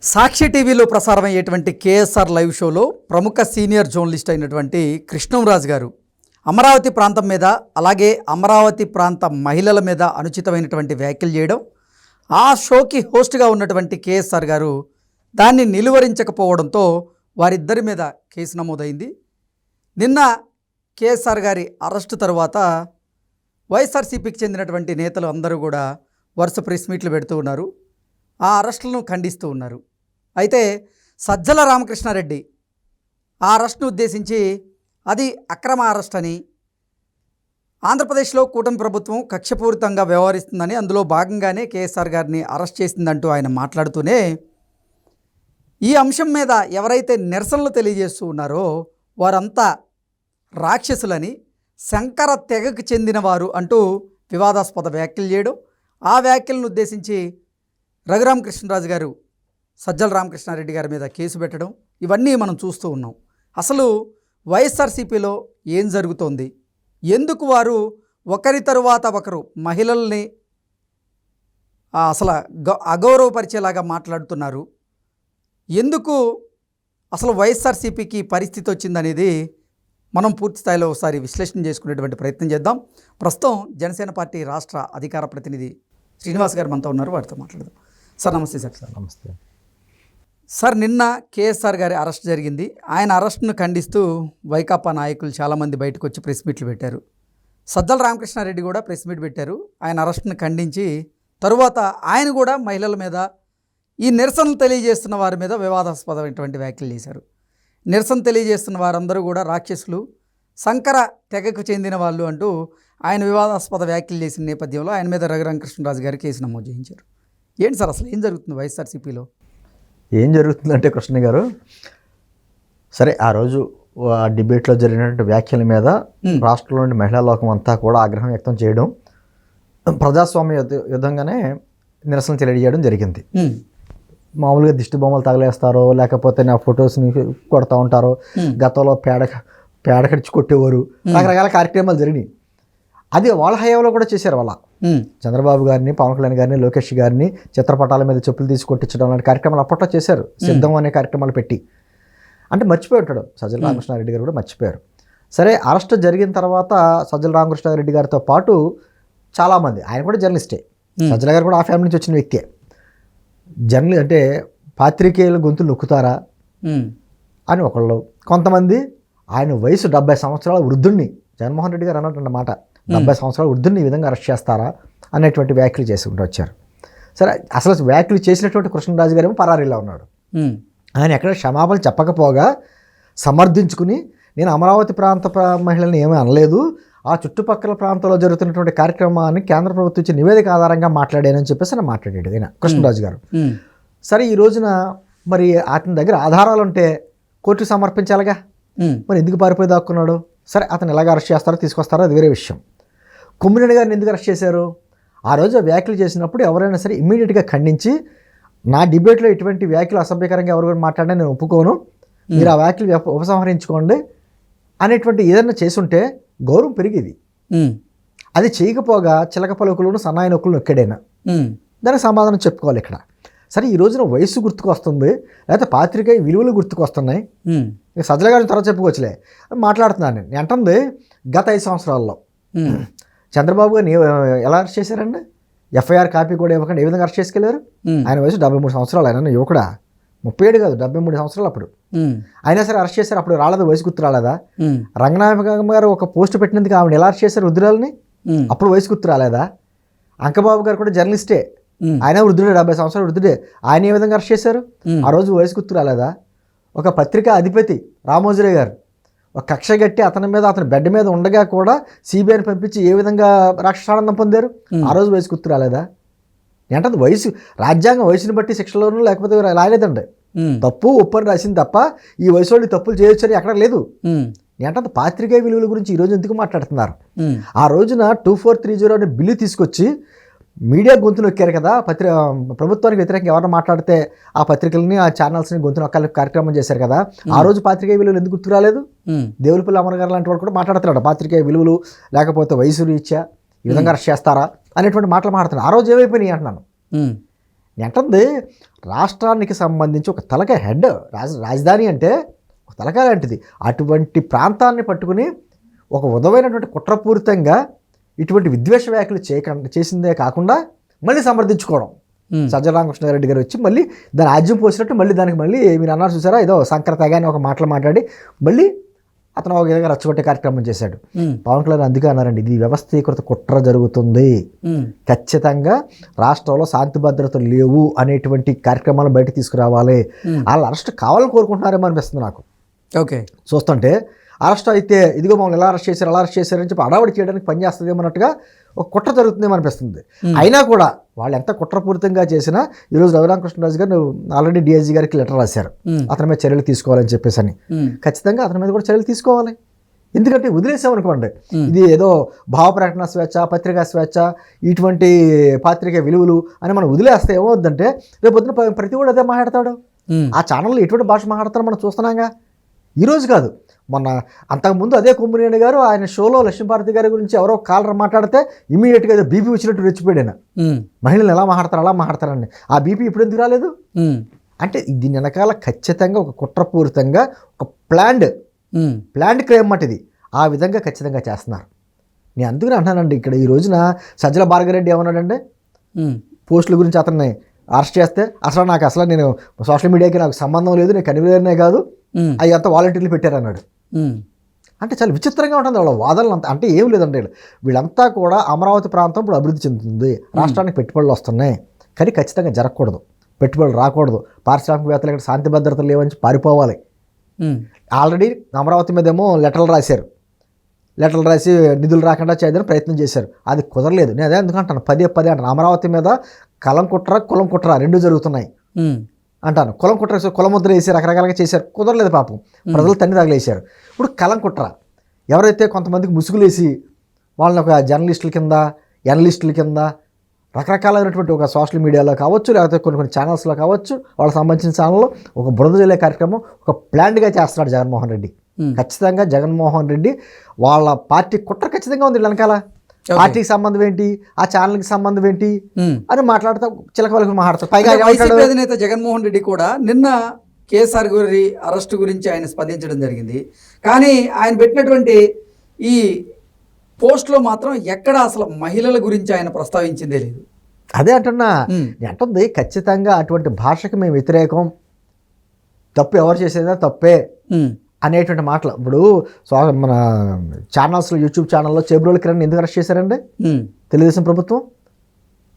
సాక్షి టీవీలో ప్రసారమయ్యేటువంటి KSR live షోలో ప్రముఖ సీనియర్ జర్నలిస్ట్ అయినటువంటి కృష్ణంరాజు గారు అమరావతి ప్రాంతం మీద అలాగే అమరావతి ప్రాంత మహిళల మీద అనుచితమైనటువంటి వ్యాఖ్యలు చేయడం, ఆ షోకి హోస్ట్గా ఉన్నటువంటి కేఎస్ఆర్ గారు దాన్ని నిలువరించకపోవడంతో వారిద్దరి మీద కేసు నమోదైంది. నిన్న కేఎస్ఆర్ గారి అరెస్టు తర్వాత వైఎస్ఆర్సీపీకి చెందినటువంటి నేతలు అందరూ కూడా వరుస ప్రెస్ మీట్లు పెడుతూ ఉన్నారు. ఆ అరెస్టులను ఖండిస్తూ ఉన్నారు. అయితే సజ్జల రామకృష్ణారెడ్డి ఆ అరెస్ట్ను ఉద్దేశించి అది అక్రమ అరెస్ట్ అని, ఆంధ్రప్రదేశ్లో కూటమి ప్రభుత్వం కక్షపూరితంగా వ్యవహరిస్తుందని, అందులో భాగంగానే కేఎస్ఆర్ గారిని అరెస్ట్ చేసిందంటూ ఆయన మాట్లాడుతూనే ఈ అంశం మీద ఎవరైతే నిరసనలు తెలియజేస్తూ ఉన్నారో వారంతా రాక్షసులని, శంకర తెగకు చెందినవారు అంటూ వివాదాస్పద వ్యాఖ్యలు చేయడం, ఆ వ్యాఖ్యలను ఉద్దేశించి రఘురామకృష్ణరాజు గారు సజ్జల రామకృష్ణారెడ్డి గారి మీద కేసు పెట్టడం, ఇవన్నీ మనం చూస్తూ ఉన్నాం. అసలు వైఎస్ఆర్సీపీలో ఏం జరుగుతోంది, ఎందుకు వారు ఒకరి తరువాత ఒకరు మహిళల్ని అసలు అగౌరవపరిచేలాగా మాట్లాడుతున్నారు, ఎందుకు అసలు వైఎస్ఆర్సీపీకి పరిస్థితి వచ్చిందనేది మనం పూర్తి స్థాయిలో ఒకసారి విశ్లేషణ చేసుకునేటువంటి ప్రయత్నం చేద్దాం. ప్రస్తుతం జనసేన పార్టీ రాష్ట్ర అధికార ప్రతినిధి శ్రీనివాస్ గారు మనతో ఉన్నారు, వారితో మాట్లాడదాం. సార్ నమస్తే. సార్ నమస్తే సార్, నిన్న కేఎస్ఆర్ గారి అరెస్ట్ జరిగింది. ఆయన అరెస్ట్ను ఖండిస్తూ వైకాపా నాయకులు చాలామంది బయటకు వచ్చి ప్రెస్ మీట్లు పెట్టారు. సజ్జల రామకృష్ణారెడ్డి కూడా ప్రెస్ మీట్ పెట్టారు. ఆయన అరెస్ట్ను ఖండించి తరువాత ఆయన కూడా మహిళల మీద, ఈ నిరసనలు తెలియజేస్తున్న వారి మీద వివాదాస్పదమైనటువంటి వ్యాఖ్యలు చేశారు. నిరసన తెలియజేస్తున్న వారందరూ కూడా రాక్షసులు, శంకర తెగకు చెందిన వాళ్ళు అంటూ ఆయన వివాదాస్పద వ్యాఖ్యలు చేసిన నేపథ్యంలో ఆయన మీద రఘురామకృష్ణరాజు గారు కేసు నమోదు చేయించారు. ఏంటి సార్ అసలు ఏం జరుగుతుంది వైఎస్ఆర్సీపీలో? ఏం జరుగుతుందంటే కృష్ణ గారు, సరే ఆ రోజు ఆ డిబేట్లో జరిగినటువంటి వ్యాఖ్యల మీద రాష్ట్రంలోని మహిళా లోకం అంతా కూడా ఆగ్రహం వ్యక్తం చేయడం, ప్రజాస్వామ్య యుద్ధంగానే నిరసన తెలియజేయడం జరిగింది. మామూలుగా దిష్టి బొమ్మలు తగలేస్తారో లేకపోతే నా ఫొటోస్ని కొడతా ఉంటారో, గతంలో పేడ కడిచి కొట్టేవారు, రకరకాల కార్యక్రమాలు జరిగినాయి. అది వాళ్ళ హయాంలో కూడా చేశారు. వాళ్ళ చంద్రబాబు గారిని, పవన్ కళ్యాణ్ గారిని, లోకేష్ గారిని చిత్రపటాల మీద చెప్పులు తీసి కొట్టించడం లాంటి కార్యక్రమాలు అప్పట్లో చేశారు. సిద్ధం అనే కార్యక్రమాలు పెట్టి, అంటే మర్చిపోయి ఉంటాడు సజ్జల రామకృష్ణారెడ్డి గారు కూడా మర్చిపోయారు. సరే, అరెస్ట్ జరిగిన తర్వాత సజ్జల రామకృష్ణారెడ్డి గారితో పాటు చాలామంది, ఆయన కూడా జర్నలిస్టే, సజ్జల గారు కూడా ఆ ఫ్యామిలీ నుంచి వచ్చిన వ్యక్తే. అంటే పాత్రికేయుల గొంతులు నొక్కుతారా అని ఒకళ్ళు, కొంతమంది ఆయన వయసు 70 సంవత్సరాల వృద్ధుణ్ణి, జగన్మోహన్ రెడ్డి గారు అన్నమాట 70 సంవత్సరాల వృద్ధుని ఈ విధంగా అరెస్ట్ చేస్తారా అనేటువంటి వ్యాఖ్యలు చేసుకుంటూ వచ్చారు. సరే, అసలు వ్యాఖ్యలు చేసినటువంటి కృష్ణరాజు గారు ఏమో పరారీలో ఉన్నాడు. ఆయన ఎక్కడ క్షమాపణ చెప్పకపోగా సమర్థించుకుని, నేను అమరావతి ప్రాంత మహిళల్ని ఏమీ అనలేదు, ఆ చుట్టుపక్కల ప్రాంతంలో జరుగుతున్నటువంటి కార్యక్రమాన్ని కేంద్ర ప్రభుత్వం ఇచ్చే నివేదిక ఆధారంగా మాట్లాడానని చెప్పేసి ఆయన మాట్లాడాడు ఆయన కృష్ణరాజు గారు. సరే, ఈ రోజున మరి అతని దగ్గర ఆధారాలు ఉంటే కోర్టుకు సమర్పించాలిగా, మరి ఎందుకు పారిపోయి దాక్కున్నాడు? సరే, అతను ఎలాగ అరెస్ట్ చేస్తారో తీసుకొస్తారో అది వేరే విషయం. కొమ్మినేని గారిని ఎందుకు అరెస్ట్ చేశారు? ఆ రోజు వ్యాఖ్యలు చేసినప్పుడు ఎవరైనా సరే ఇమ్మీడియట్గా ఖండించి, నా డిబేట్లో ఇటువంటి వ్యాఖ్యలు అసభ్యకరంగా ఎవరు కూడా మాట్లాడినా నేను ఒప్పుకోను, మీరు ఆ వ్యాఖ్యలు ఉపసంహరించుకోండి అనేటువంటి ఏదైనా చేసుంటే గౌరవం పెరిగేది. అది చేయకపోగా చిలక పలుకులను సన్నాయి నొక్కులు నొక్కాడైనా, దానికి సమాధానం చెప్పుకోవాలి ఇక్కడ. సరే, ఈ రోజున వయస్సు గుర్తుకు వస్తుంది, లేకపోతే పాత్రికేయ విలువలు గుర్తుకు వస్తున్నాయి. సజ్జల గారి తర్వాత చెప్పుకోవచ్చులే, మాట్లాడుతున్నాను నేను అంటుంది. గత 5 సంవత్సరాల్లో చంద్రబాబు గారిని ఎలా అరెస్ట్ చేశారండి? ఎఫ్ఐఆర్ కాపీ కూడా ఇవ్వకుండా ఏ విధంగా అరెస్ట్ చేసుకెళ్ళారు? ఆయన వయసు 73 సంవత్సరాలు, ఆయన యువకుడా, 37 కాదు 73 సంవత్సరాలు అప్పుడు. అయినా సరే అరెస్ట్ చేశారు. అప్పుడు రాలేదా, వయసు గుర్తు రాలేదా? రంగనాయకమ్మ గారు ఒక పోస్ట్ పెట్టినందుకు ఆవిడ ఎలా అరెస్ట్ చేశారు వృద్ధురాలని? అప్పుడు వయసు గుర్తు రాలేదా? అంకబాబు గారు కూడా జర్నలిస్టే, ఆయన వృద్ధుడే, 70 సంవత్సరాలు వృద్ధుడే, ఆయన ఏ విధంగా అరెస్ట్ చేశారు? ఆ రోజు వయసు గుర్తు రాలేదా? ఒక పత్రికా అధిపతి రామోజీరావు గారు ఒక కక్ష గట్టి అతని మీద, అతని బెడ్ మీద ఉండగా కూడా సిబిఐని పంపించి ఏ విధంగా రాక్షసానందం పొందారు? ఆ రోజు వయసు గుర్తు రాలేదా? ఏంటంటే వయసు, రాజ్యాంగం వయసుని బట్టి శిక్షలోనూ లేకపోతే రాయలేదండి. తప్పు ఒప్పని రాసింది తప్ప ఈ వయసు వాళ్ళు తప్పులు చేయొచ్చని ఎక్కడ లేదు. ఏంటంటే పాత్రికేయ విలువల గురించి ఈరోజు ఎందుకు మాట్లాడుతున్నారు? ఆ రోజున 2430 అనే బిల్లు తీసుకొచ్చి మీడియా గొంతు నొక్కారు కదా, ప్రభుత్వానికి వ్యతిరేకంగా ఎవరైనా మాట్లాడితే ఆ పత్రికలని, ఆ ఛానల్స్ని గొంతు నొక్కాలి కార్యక్రమం చేశారు కదా. ఆ రోజు పాత్రికేయ విలువలు ఎందుకు గుర్తు రాలేదు? దేవులపల్లి అమర్ గారు లాంటి వాడు కూడా మాట్లాడుతున్నాడు, పాత్రికేయ విలువలు లేకపోతే వయసు రీత్యా ఈ విధంగా అరెస్ట్ చేస్తారా అనేటువంటి మాటలు మాట్లాడుతున్నాను. ఆ రోజు ఏమైపోయినాయి అంటున్నాను. ఏంటంది రాష్ట్రానికి సంబంధించి ఒక తలకాయ హెడ్ రాజధాని అంటే ఒక తలకాయ లాంటిది. అటువంటి ప్రాంతాన్ని పట్టుకుని ఒక ఉదమైనటువంటి కుట్రపూరితంగా ఇటువంటి విద్వేష వ్యాఖ్యలు చేసిందే కాకుండా మళ్ళీ సమర్థించుకోవడం. సజ్జల రామకృష్ణారెడ్డి గారు వచ్చి మళ్ళీ దాని ఆజ్యం పోసినట్టు మళ్ళీ దానికి మళ్ళీ మీరు అన్నారు చూసారా, ఏదో సంక్రతగా అని ఒక మాటలు మాట్లాడి మళ్ళీ అతను ఒక విధంగా రచ్చగొట్టే కార్యక్రమం చేశాడు. పవన్ కళ్యాణ్ అందుకే అన్నారండి, ఇది వ్యవస్థీకృత కుట్ర జరుగుతుంది, ఖచ్చితంగా రాష్ట్రంలో శాంతి భద్రతలు లేవు అనేటువంటి కార్యక్రమాలను బయట తీసుకురావాలి. వాళ్ళు అరెస్ట్ కావాలని కోరుకుంటున్నారేమో అనిపిస్తుంది నాకు. ఓకే, చూస్తుంటే అరెస్ట్ అయితే ఇదిగో మమ్మల్ని ఎలా అరెస్ట్ చేశారని చెప్పి అడావడి చేయడానికి పనిచేస్తుందేమో అన్నట్టుగా ఒక కుట్ర జరుగుతుందేమో అనిపిస్తుంది. అయినా కూడా వాళ్ళు ఎంత కుట్రపూరితంగా చేసినా ఈరోజు రఘురామకృష్ణరాజు గారు ఆల్రెడీ డిఐజీ గారికి లెటర్ రాశారు అతని మీద చర్యలు తీసుకోవాలని చెప్పేసి అని. ఖచ్చితంగా అతని మీద కూడా చర్యలు తీసుకోవాలి. ఎందుకంటే వదిలేసామనుకోండి, ఇది ఏదో భావ ప్రకటన స్వేచ్ఛ, పత్రికా స్వేచ్ఛ, ఇటువంటి పాత్రిక విలువలు అని మనం వదిలేస్తే ఏమవుద్దంటే రేపు పొద్దున ప్రతి కూడా అదే మాట్లాడతాడు. ఆ ఛానల్లో ఎటువంటి భాష మాట్లాడతారో మనం చూస్తున్నాగా. ఈరోజు కాదు, మొన్న అంతకుముందు అదే కొమ్మినేని గారు ఆయన షోలో లక్ష్మీభారతి గారి గురించి ఎవరో కాలర్ మాట్లాడితే ఇమీడియట్గా ఏదో బీపీ వచ్చినట్టు రెచ్చిపోయాడు ఆయన. మహిళలు ఎలా మాట్లాడతారని. ఆ బీపీ ఇప్పుడు ఎందుకు రాలేదు అంటే దీని వెనకాల ఖచ్చితంగా ఒక కుట్రపూరితంగా ఒక ప్లాండ్ క్రైమ్ మాట ఇది. ఆ విధంగా ఖచ్చితంగా చేస్తున్నారు. నేను అందుకని అంటున్నానండి, ఇక్కడ ఈ రోజున సజ్జల భార్గరెడ్డి ఏమన్నాడంటే పోస్టుల గురించి అతన్ని అరెస్ట్ చేస్తే అసలు నేను సోషల్ మీడియాకి నాకు సంబంధం లేదు, నేను కన్వీనర్నే కాదు, అవి అంతా వాలంటీర్లు పెట్టారన్నాడు. అంటే చాలా విచిత్రంగా ఉంటుంది వాళ్ళ వాదనలు అంతా. అంటే ఏం లేదండి, వీళ్ళంతా కూడా అమరావతి ప్రాంతం ఇప్పుడు అభివృద్ధి చెందుతుంది, రాష్ట్రానికి పెట్టుబడులు వస్తున్నాయి, కానీ ఖచ్చితంగా జరగకూడదు, పెట్టుబడులు రాకూడదు, పారిశ్రామికవేత్తలు ఇక్కడ శాంతి భద్రతలు లేవని పారిపోవాలి. ఆల్రెడీ అమరావతి మీద ఏమో లెటర్లు రాసి నిధులు రాకుండా చేయడానికి ప్రయత్నం చేశారు, అది కుదరలేదు. నేను అదే ఎందుకంటాను, పదే అంటాను, అమరావతి మీద కులం కుట్ర రెండు జరుగుతున్నాయి అంటాను. కులం ముద్ర వేసి రకరకాలుగా చేశారు, కుదరలేదు పాపం, ప్రజలు తన్ని తగిలేశారు. ఇప్పుడు కలం కుట్ర ఎవరైతే కొంతమందికి ముసుగులేసి వాళ్ళని ఒక జర్నలిస్టుల కింద ఎనలిస్టుల కింద రకరకాలైనటువంటి ఒక సోషల్ మీడియాలో కావచ్చు, లేకపోతే కొన్ని ఛానల్స్లో కావచ్చు, వాళ్ళకి సంబంధించిన ఛానల్లో ఒక బురద జల్లే కార్యక్రమం ఒక ప్లాన్డ్గా చేస్తున్నాడు జగన్మోహన్ రెడ్డి. ఖచ్చితంగా జగన్మోహన్ రెడ్డి వాళ్ళ పార్టీ కుట్ర ఖచ్చితంగా ఉంది వెనకాల. పార్టీకి సంబంధం ఏంటి, ఆ ఛానల్కి సంబంధం ఏంటి అని మాట్లాడుతూ చిలకవలకు మాట్లాడతారు. పైగా వైసీపీ అధినేత జగన్మోహన్ రెడ్డి కూడా నిన్న కేసీఆర్ గారి అరెస్టు గురించి ఆయన స్పందించడం జరిగింది. కానీ ఆయన పెట్టినటువంటి ఈ పోస్ట్లో మాత్రం ఎక్కడ అసలు మహిళల గురించి ఆయన ప్రస్తావించిందే లేదు. అదే అంటున్నా, అంటుంది ఖచ్చితంగా అటువంటి భాషకి మేము వ్యతిరేకం, తప్పు ఎవరు చేసేదా తప్పే అనేటువంటి మాటలు. ఇప్పుడు మన ఛానల్స్లో యూట్యూబ్ ఛానల్లో చేబ్రోలు కిరణ్ ఎందుకు అరెస్ట్ చేశారండి? తెలుగుదేశం ప్రభుత్వం,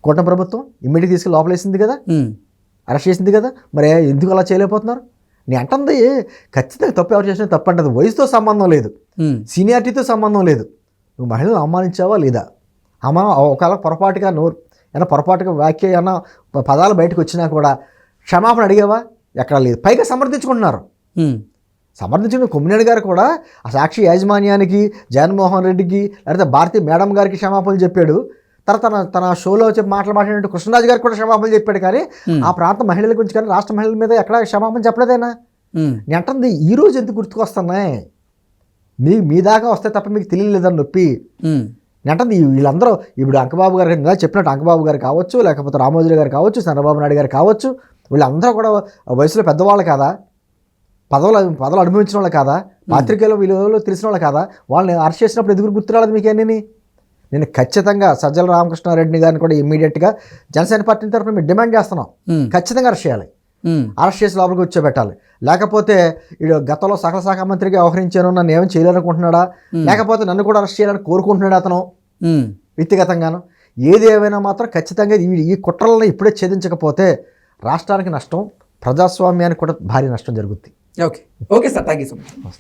కూటమి ప్రభుత్వం ఇమ్మీడియట్గా తీసుకెళ్ళి లోపలేసింది కదా, అరెస్ట్ చేసింది కదా, మరి ఎందుకు అలా చేయలేకపోతున్నారు? నేను అంటుంది ఖచ్చితంగా తప్పు ఎవరు చేసినా తప్పు అంటది. వయసుతో సంబంధం లేదు, సీనియారిటీతో సంబంధం లేదు. నువ్వు మహిళను అవమానించావా లేదా, ఒకవేళ పొరపాటుగా వ్యాఖ్య ఏమన్నా పదాలు బయటకు వచ్చినా కూడా క్షమాపణ అడిగావా? ఎక్కడా లేదు. పైగా సమర్థించుకుంటున్నారు. సమర్థించిన కొమ్మినేని గారు కూడా ఆ సాక్షి యాజమాన్యానికి, జగన్మోహన్ రెడ్డికి, లేకపోతే భారతీ మేడం గారికి క్షమాపణలు చెప్పాడు. తర్వాత తన షోలో చెప్పి మాట్లాడినట్టు కృష్ణరాజు గారికి కూడా క్షమాపణలు చెప్పాడు. కానీ ఆ ప్రాంత మహిళల గురించి కానీ రాష్ట్ర మహిళల మీద ఎక్కడ క్షమాపణ చెప్పలేదైనా. నేను అంటుంది ఈ రోజు ఎందుకు గుర్తుకొస్తున్నాయి, మీ దాకా వస్తే తప్ప మీకు తెలియలేదని నొప్పి. నేను అంటుంది వీళ్ళందరూ ఇప్పుడు అంకబాబు గారు చెప్పినట్టు అంకబాబు గారు కావచ్చు, లేకపోతే రామోజీ గారు కావచ్చు, చంద్రబాబు నాయుడు గారు కావచ్చు, వీళ్ళందరూ కూడా వయసులో పెద్దవాళ్ళు కాదా, పదవులు అనుభవించిన వాళ్ళు కాదా, పాత్రికేయుల విలువలు తెలిసిన వాళ్ళు కాదా? వాళ్ళని అరెస్ట్ చేసినప్పుడు ఎదుగు గుర్తురాలేదు మీకేంటి? నేను ఖచ్చితంగా సజ్జల రామకృష్ణారెడ్డి గారిని కూడా ఇమ్మీడియట్గా జనసేన పార్టీ తరఫున మేము డిమాండ్ చేస్తున్నాం, ఖచ్చితంగా అరెస్ట్ చేయాలి, అరెస్ట్ చేసి లోపలికి కూర్చోబెట్టాలి. లేకపోతే వీడు గతంలో సకల శాఖ మంత్రిగా వ్యవహరించాను, నన్ను ఏమైనా చేయాలనుకుంటున్నాడా, లేకపోతే నన్ను కూడా అరెస్ట్ చేయాలని కోరుకుంటున్నాడు అతను వ్యక్తిగతంగాను. ఏది ఏమైనా మాత్రం ఖచ్చితంగా ఈ కుట్రలను ఇప్పుడే ఛేదించకపోతే రాష్ట్రానికి నష్టం, ప్రజాస్వామ్యానికి కూడా భారీ నష్టం జరుగుద్ది. Okay sir, thank you so much.